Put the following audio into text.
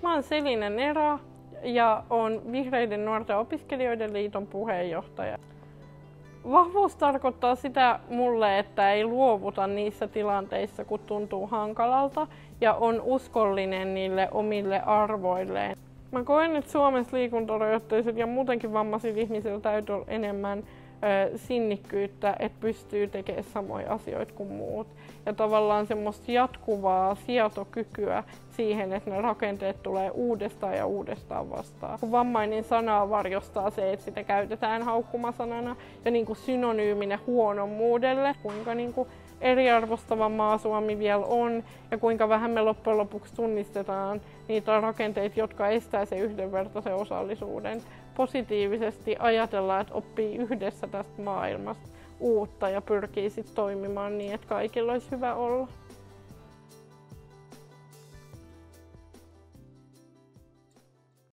Mä oon Selina Nera ja oon Vihreiden nuorten opiskelijoiden liiton puheenjohtaja. Vahvuus tarkoittaa sitä mulle, että ei luovuta niissä tilanteissa, kun tuntuu hankalalta ja on uskollinen niille omille arvoilleen. Mä koen, että Suomessa liikuntarajoitteisilla ja muutenkin vammaisilla ihmisillä täytyy olla enemmän sinnikkyyttä, että pystyy tekemään samoja asioita kuin muut. Ja tavallaan semmoista jatkuvaa sietokykyä siihen, että ne rakenteet tulee uudestaan ja uudestaan vastaan. Kun vammainen sanaa varjostaa se, että sitä käytetään haukkumasanana ja niin kuin synonyyminä huonommuudelle, kuinka niin kuin eriarvostava maa Suomi vielä on ja kuinka vähän me loppujen lopuksi tunnistetaan niitä rakenteita, jotka estää sen yhdenvertaisen osallisuuden. Positiivisesti ajatellaan, että oppii yhdessä tästä maailmasta uutta ja pyrkii sit toimimaan niin, että kaikilla olisi hyvä olla.